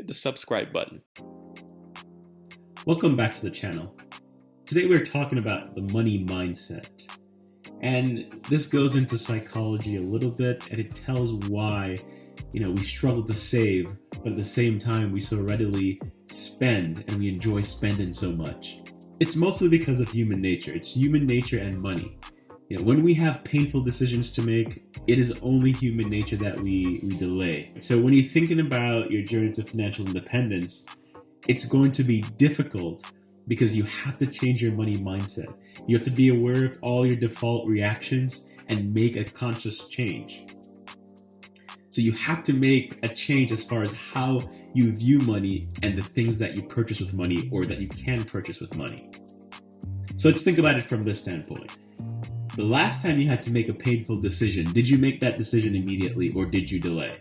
hit the subscribe button. Welcome back to the channel. Today we're talking about the money mindset. And this goes into psychology a little bit, and it tells why, we struggle to save, but at the same time we so readily spend and we enjoy spending so much. It's mostly because of human nature. It's human nature and money. When we have painful decisions to make, it is only human nature that we delay. So when you're thinking about your journey to financial independence, it's going to be difficult because you have to change your money mindset. You have to be aware of all your default reactions and make a conscious change. So you have to make a change as far as how you view money and the things that you purchase with money or that you can purchase with money. So let's think about it from this standpoint. The last time you had to make a painful decision, did you make that decision immediately or did you delay?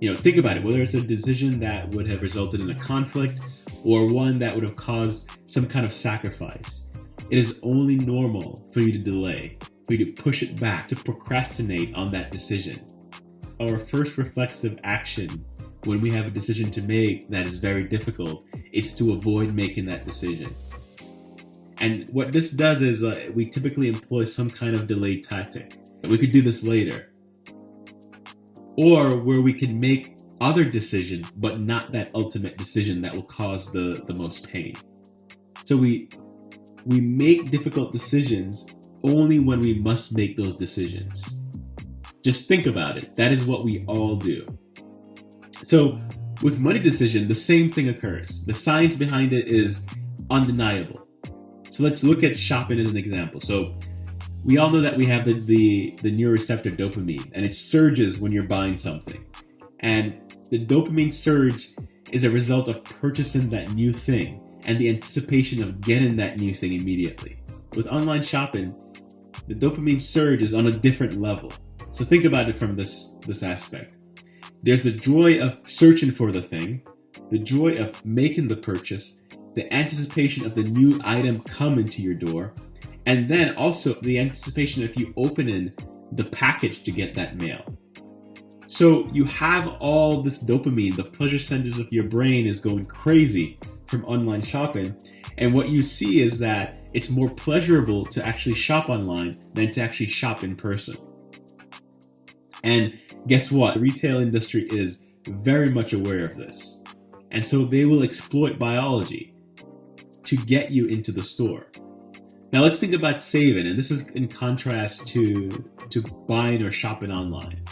Think about it, whether it's a decision that would have resulted in a conflict or one that would have caused some kind of sacrifice. It is only normal for you to delay, for you to push it back, to procrastinate on that decision. Our first reflexive action when we have a decision to make that is very difficult is to avoid making that decision. And what this does is we typically employ some kind of delayed tactic. We could do this later. Or where we can make other decisions, but not that ultimate decision that will cause the most pain. So we make difficult decisions only when we must make those decisions. Just think about it. That is what we all do. So with money decision, the same thing occurs. The science behind it is undeniable. So let's look at shopping as an example. So we all know that we have the neuroreceptor dopamine, and it surges when you're buying something. And the dopamine surge is a result of purchasing that new thing and the anticipation of getting that new thing immediately. With online shopping, the dopamine surge is on a different level. So think about it from this aspect. There's the joy of searching for the thing, the joy of making the purchase, the anticipation of the new item coming to your door, and then also the anticipation of you opening the package to get that mail. So you have all this dopamine, the pleasure centers of your brain is going crazy from online shopping. And what you see is that it's more pleasurable to actually shop online than to actually shop in person. And guess what? The retail industry is very much aware of this. And so they will exploit biology to get you into the store. Now let's think about saving, and this is in contrast to buying or shopping online.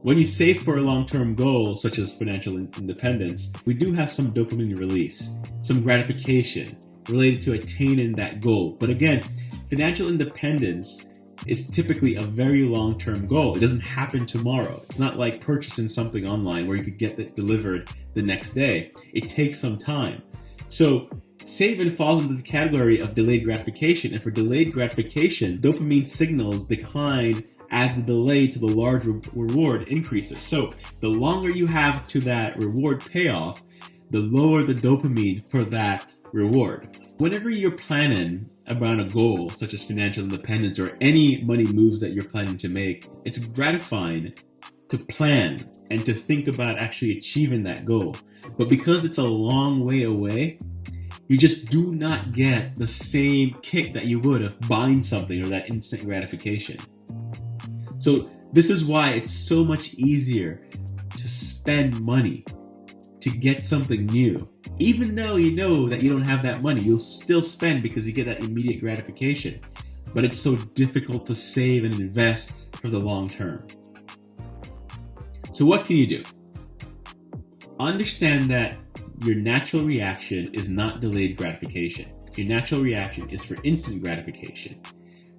When you save for a long-term goal, such as financial independence, we do have some dopamine release, some gratification related to attaining that goal. But again, financial independence is typically a very long-term goal. It doesn't happen tomorrow. It's not like purchasing something online where you could get it delivered the next day. It takes some time. So saving falls into the category of delayed gratification, and for delayed gratification, dopamine signals decline as the delay to the large reward increases. So the longer you have to that reward payoff, the lower the dopamine for that reward. Whenever you're planning around a goal, such as financial independence or any money moves that you're planning to make, it's gratifying to plan and to think about actually achieving that goal. But because it's a long way away, you just do not get the same kick that you would of buying something or that instant gratification. So this is why it's so much easier to spend money to get something new. Even though you know that you don't have that money, you'll still spend because you get that immediate gratification. But it's so difficult to save and invest for the long term. So what can you do? Understand that your natural reaction is not delayed gratification. Your natural reaction is for instant gratification.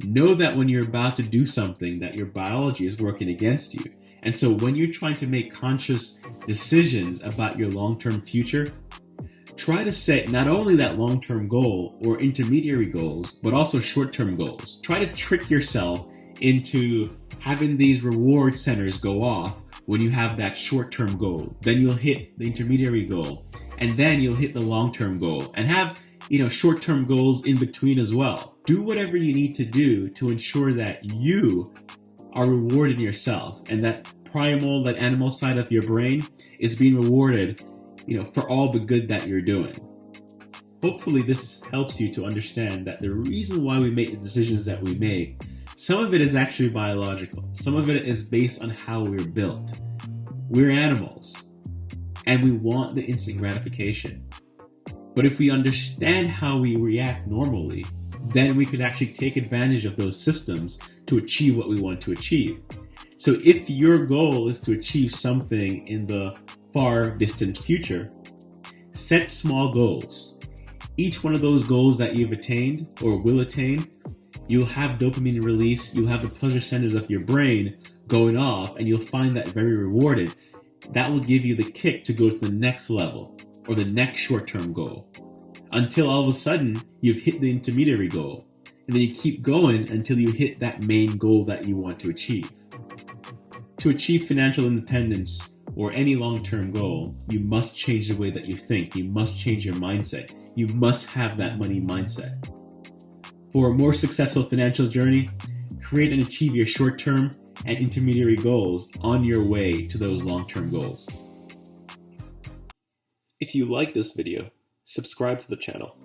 Know that when you're about to do something, that your biology is working against you. And so when you're trying to make conscious decisions about your long-term future, try to set not only that long-term goal or intermediary goals, but also short-term goals. Try to trick yourself into having these reward centers go off when you have that short-term goal. Then you'll hit the intermediary goal, and then you'll hit the long-term goal, and have short-term goals in between as well. Do whatever you need to do to ensure that you are rewarding yourself, and that primal, that animal side of your brain is being rewarded for all the good that you're doing. Hopefully this helps you to understand that the reason why we make the decisions that we make, some of it is actually biological. Some of it is based on how we're built. We're animals, and we want the instant gratification. But if we understand how we react normally, then we could actually take advantage of those systems to achieve what we want to achieve. So if your goal is to achieve something in the far distant future, set small goals. Each one of those goals that you've attained or will attain, you'll have dopamine release, you'll have the pleasure centers of your brain going off, and you'll find that very rewarded. That will give you the kick to go to the next level or the next short-term goal, until all of a sudden you've hit the intermediary goal. And then you keep going until you hit that main goal that you want to achieve. To achieve financial independence or any long-term goal, you must change the way that you think. You must change your mindset. You must have that money mindset. For a more successful financial journey, create and achieve your short-term and intermediary goals on your way to those long-term goals. If you like this video, subscribe to the channel.